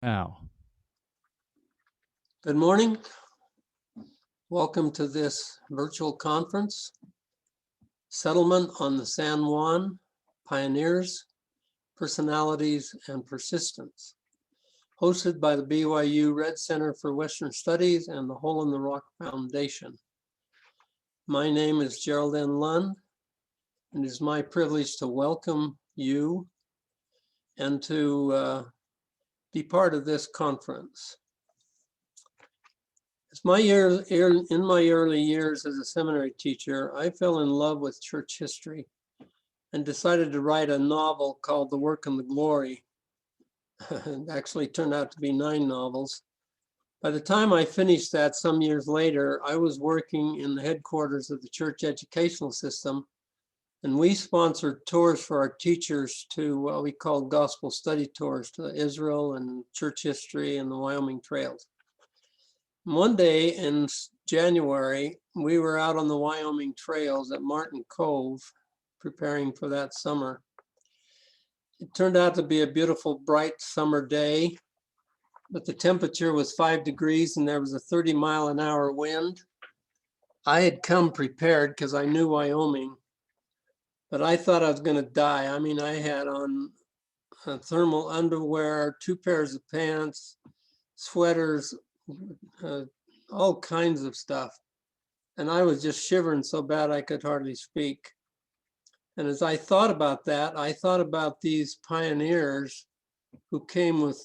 Now, Good morning. Welcome to this virtual conference, Settlement on the San Juan, Pioneers, Personalities, and Persistence, hosted by the BYU REDD Center for Western Studies and the Hole in the Rock Foundation. My name is CENTER Lund, and it is my privilege to welcome you and to be part of this conference. In my early years as a seminary teacher, I fell in love with church history and decided to write a novel called The Work and the Glory. It actually turned out to be 9 novels. By the time I finished that some years later, I was working in the headquarters of the church educational system, and we sponsored tours for our teachers to what we called gospel study tours to Israel and church history and the Wyoming trails. One day in January, we were out on the Wyoming trails at Martin Cove, preparing for that summer. It turned out to be a beautiful, bright summer day, but the temperature was 5 degrees and there was a 30-mile-an-hour wind. I had come prepared because I knew Wyoming, but I thought I was going to die. I mean, I had on thermal underwear, 2 pairs of pants, sweaters, all kinds of stuff. And I was just shivering so bad I could hardly speak. And as I thought about that, I thought about these pioneers who came with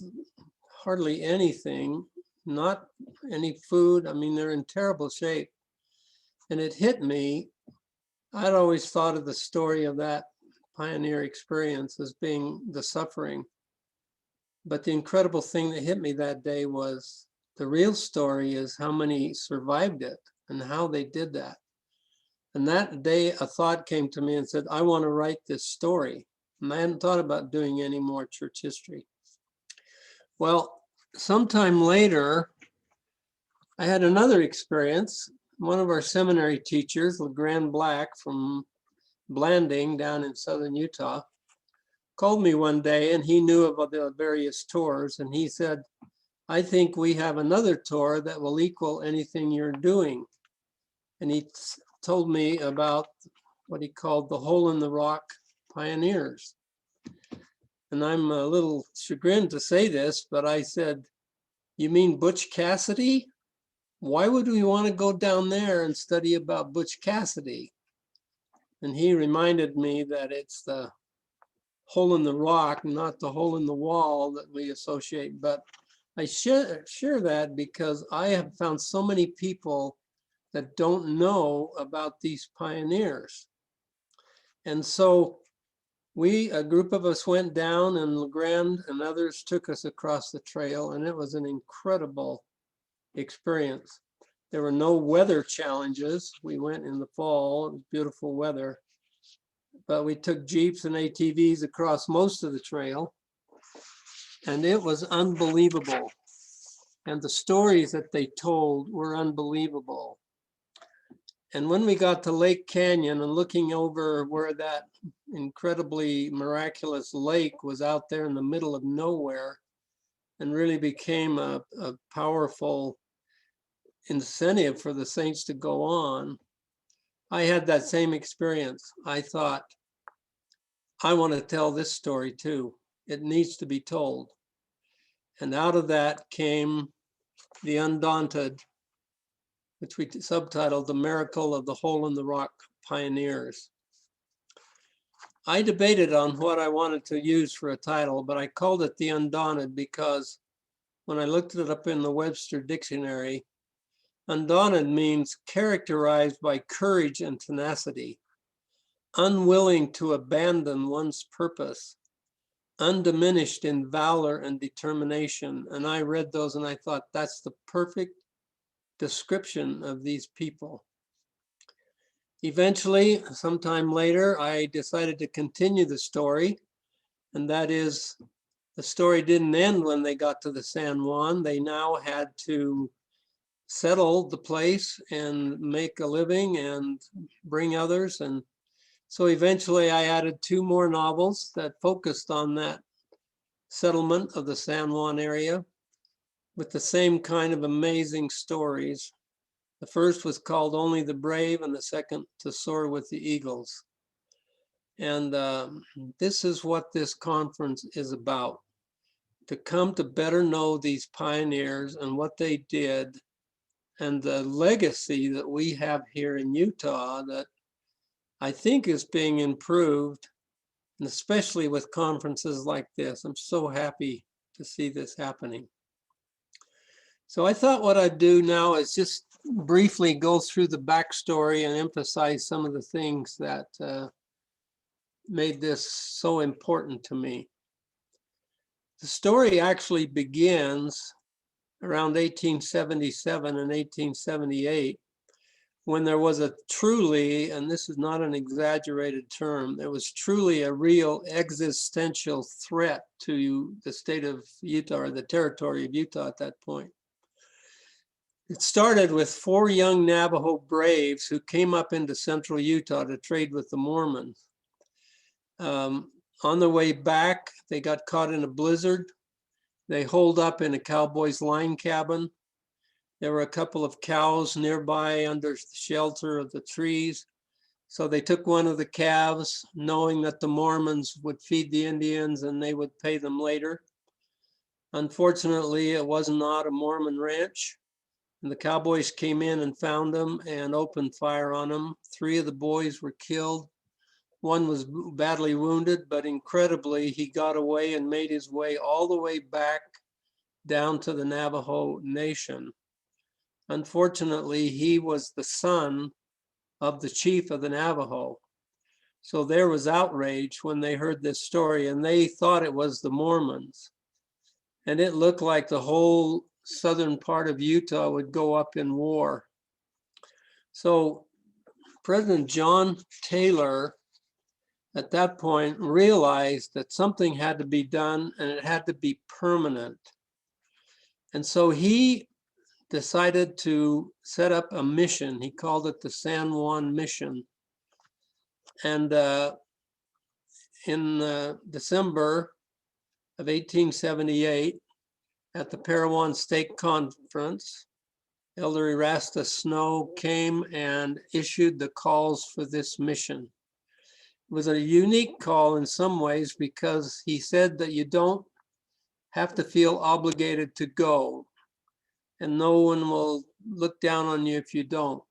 hardly anything, not any food. I mean, they're in terrible shape. And it hit me. I'd always thought of the story of that pioneer experience as being the suffering. But the incredible thing that hit me that day was the real story is how many survived it and how they did that. And that day, a thought came to me and said, I want to write this story. And I hadn't thought about doing any more church history. Well, sometime later, I had another experience. One of our seminary teachers, LeGrand Black from Blanding down in southern Utah, called me one day and he knew about the various tours. And he said, I think we have another tour that will equal anything you're doing. And he told me about what he called the Hole in the Rock Pioneers. And I'm a little chagrined to say this, but I said, you mean Butch Cassidy? Why would we want to go down there and study about Butch Cassidy? And he reminded me that it's the hole in the rock, not the hole in the wall that we associate. But I share that because I have found so many people that don't know about these pioneers. And so a group of us went down and LeGrand and others took us across the trail, and it was an incredible experience. There were no weather challenges. We went in the fall, it was beautiful weather, but we took Jeeps and ATVs across most of the trail, and it was unbelievable. And the stories that they told were unbelievable. And when we got to Lake Canyon and looking over where that incredibly miraculous lake was out there in the middle of nowhere and really became a powerful incentive for the saints to go on, I had that same experience. I thought, I want to tell this story too. It needs to be told. And out of that came The Undaunted, which we subtitled The Miracle of the Hole in the Rock Pioneers. I debated on what I wanted to use for a title, but I called it The Undaunted because when I looked it up in the Webster Dictionary, undaunted means characterized by courage and tenacity, unwilling to abandon one's purpose, undiminished in valor and determination. And I read those and I thought, that's the perfect description of these people. Eventually, sometime later, I decided to continue the story. And that is, the story didn't end when they got to the San Juan. They now had to settle the place and make a living and bring others. And so eventually I added 2 more novels that focused on that settlement of the San Juan area with the same kind of amazing stories. The first was called Only the Brave, and the second, To Soar with the Eagles. And this is what this conference is about, to come to better know these pioneers and what they did, and the legacy that we have here in Utah that I think is being improved, and especially with conferences like this. I'm so happy to see this happening. So I thought what I'd do now is just briefly go through the backstory and emphasize some of the things that made this so important to me. The story actually begins around 1877 and 1878, when there was a truly, and this is not an exaggerated term, there was truly a real existential threat to the state of Utah, or the territory of Utah at that point. It started with 4 young Navajo braves who came up into central Utah to trade with the Mormons. On their way back, they got caught in a blizzard. They holed up in a cowboy's line cabin. There were a couple of cows nearby under the shelter of the trees. So they took one of the calves, knowing that the Mormons would feed the Indians and they would pay them later. Unfortunately, it was not a Mormon ranch. And the cowboys came in and found them and opened fire on them. 3 of the boys were killed. 1 was badly wounded, but incredibly, he got away and made his way all the way back down to the Navajo Nation. Unfortunately, he was the son of the chief of the Navajo. So there was outrage when they heard this story, and they thought it was the Mormons. And it looked like the whole southern part of Utah would go up in war. So President John Taylor at that point realized that something had to be done, and it had to be permanent. And so he decided to set up a mission. He called it the San Juan Mission. And in December of 1878, at the Parowan Stake Conference, Elder Erastus Snow came and issued the calls for this mission. It was a unique call in some ways because he said that you don't have to feel obligated to go, and no one will look down on you if you don't.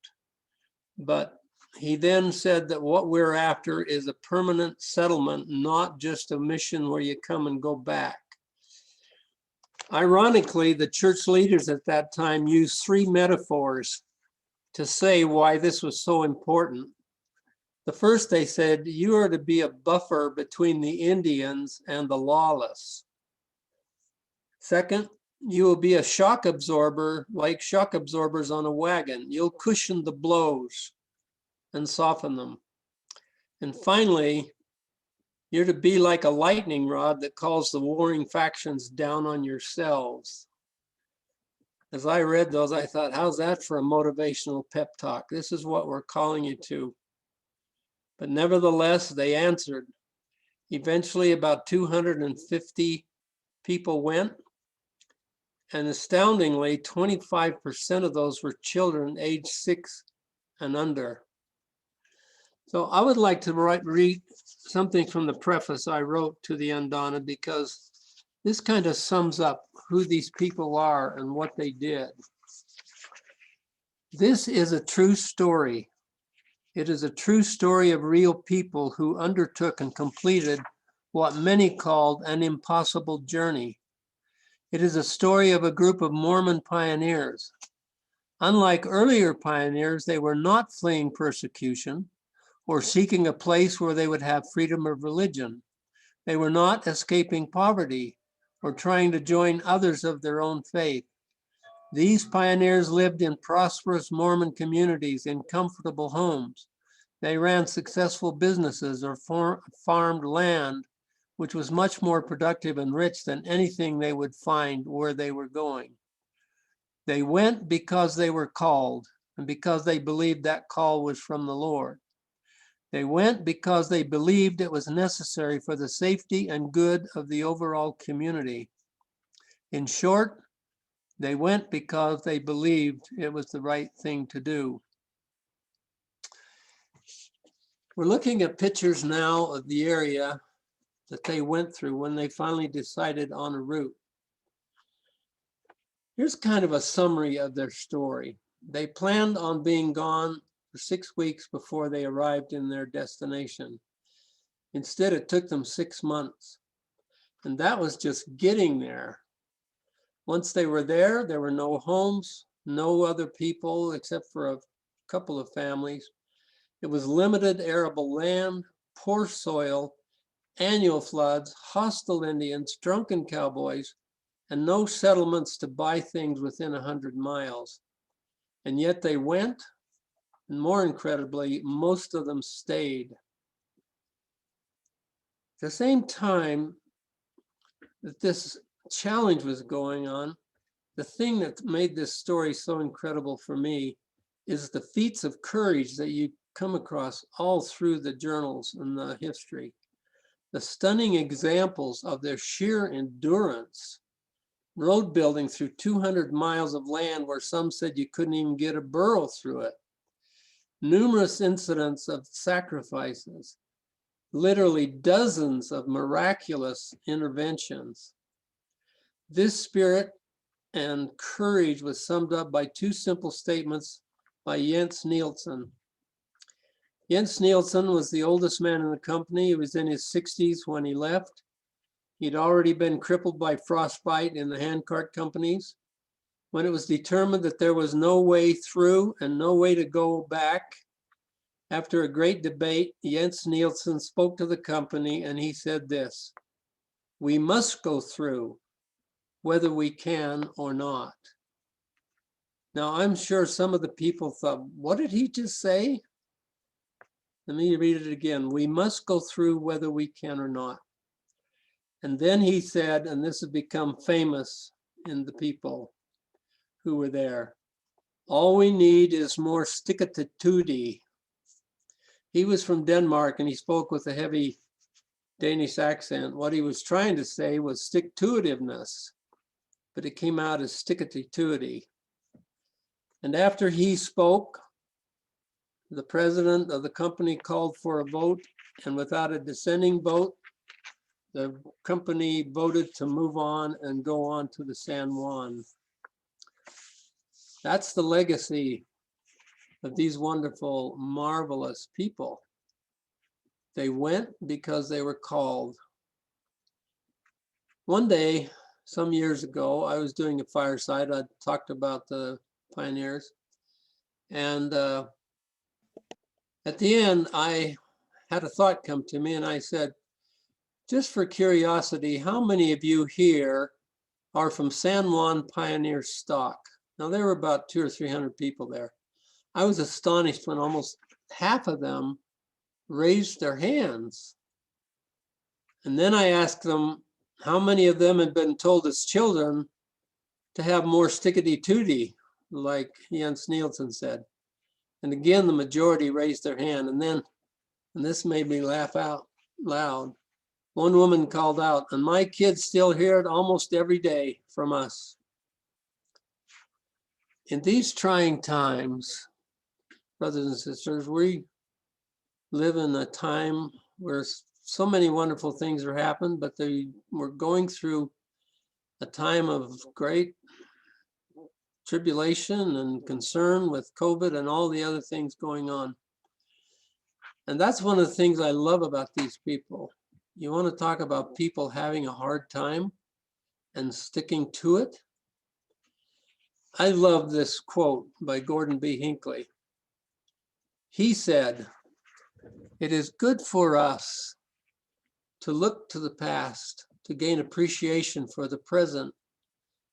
But he then said that what we're after is a permanent settlement, not just a mission where you come and go back. Ironically, the church leaders at that time used 3 metaphors to say why this was so important. The first, they said, you are to be a buffer between the Indians and the lawless. Second, you will be a shock absorber, like shock absorbers on a wagon. You'll cushion the blows and soften them. And finally, you're to be like a lightning rod that calls the warring factions down on yourselves. As I read those, I thought, how's that for a motivational pep talk? This is what we're calling you to. But nevertheless, they answered. Eventually, about 250 people went. And astoundingly, 25% of those were children aged 6 and under. So I would like to read something from the preface I wrote to the Andana, because this kind of sums up who these people are and what they did. This is a true story. It is a true story of real people who undertook and completed what many called an impossible journey. It is a story of a group of Mormon pioneers. Unlike earlier pioneers, they were not fleeing persecution or seeking a place where they would have freedom of religion. They were not escaping poverty or trying to join others of their own faith. These pioneers lived in prosperous Mormon communities in comfortable homes. They ran successful businesses or farmed land, which was much more productive and rich than anything they would find where they were going. They went because they were called and because they believed that call was from the Lord. They went because they believed it was necessary for the safety and good of the overall community. In short, they went because they believed it was the right thing to do. We're looking at pictures now of the area that they went through when they finally decided on a route. Here's kind of a summary of their story. They planned on being gone for 6 weeks before they arrived in their destination. Instead, it took them 6 months. And that was just getting there. Once they were there were no homes, no other people except for a couple of families. It was limited arable land, poor soil, annual floods, hostile Indians, drunken cowboys, and no settlements to buy things within 100 miles. And yet they went, and more incredibly, most of them stayed. At the same time that this challenge was going on, the thing that made this story so incredible for me is the feats of courage that you come across all through the journals and the history. The stunning examples of their sheer endurance, road building through 200 miles of land where some said you couldn't even get a burro through it. Numerous incidents of sacrifices, literally dozens of miraculous interventions. This spirit and courage was summed up by 2 simple statements by Jens Nielsen. Jens Nielsen was the oldest man in the company. He was in his 60s when he left. He'd already been crippled by frostbite in the handcart companies. When it was determined that there was no way through and no way to go back, after a great debate, Jens Nielsen spoke to the company and he said this: "We must go through, whether we can or not." Now, I'm sure some of the people thought, what did he just say? Let me read it again. "We must go through whether we can or not." And then he said, and this has become famous in the people who were there, "All we need is more stick-it-to-tootie." He was from Denmark and he spoke with a heavy Danish accent. What he was trying to say was stick-to-itiveness, but it came out as stick-it-to-tootie. And after he spoke, the president of the company called for a vote, and without a dissenting vote, the company voted to move on and go on to the San Juan. That's the legacy of these wonderful, marvelous people. They went because they were called. One day, some years ago, I was doing a fireside. I talked about the pioneers. And at the end, I had a thought come to me and I said, just for curiosity, how many of you here are from San Juan Pioneer stock? Now, there were about 200 or 300 people there. I was astonished when almost half of them raised their hands. And then I asked them, how many of them had been told as children to have more stickety-tootie, like Jens Nielsen said? And again, the majority raised their hand. And then, and this made me laugh out loud, one woman called out, "And my kids still hear it almost every day from us." In these trying times, brothers and sisters, we live in a time where so many wonderful things are happening, but we're going through a time of great tribulation and concern with COVID and all the other things going on. And that's one of the things I love about these people. You want to talk about people having a hard time and sticking to it? I love this quote by Gordon B. Hinckley. He said, "It is good for us to look to the past, to gain appreciation for the present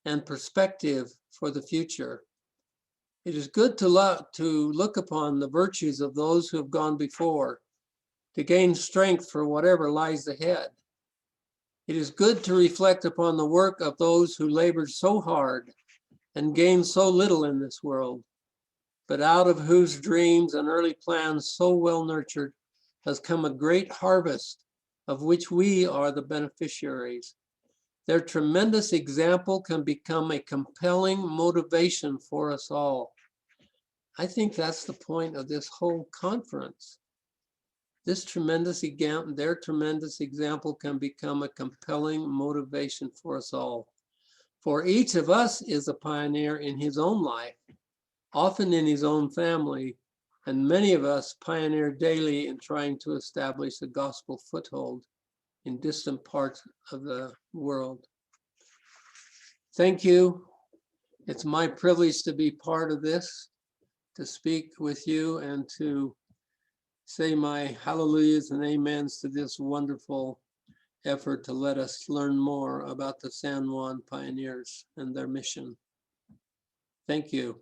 and perspective for the future. It is good to look upon the virtues of those who have gone before, to gain strength for whatever lies ahead. It is good to reflect upon the work of those who labored so hard and gained so little in this world, but out of whose dreams and early plans so well nurtured has come a great harvest of which we are the beneficiaries. Their tremendous example can become a compelling motivation for us all. I think that's the point of this whole conference. This tremendous example, their tremendous example can become a compelling motivation for us all. For each of us is a pioneer in his own life, often in his own family, and many of us pioneer daily in trying to establish a gospel foothold in distant parts of the world. Thank you. It's my privilege to be part of this, to speak with you and to say my hallelujahs and amens to this wonderful effort to let us learn more about the San Juan pioneers and their mission. Thank you.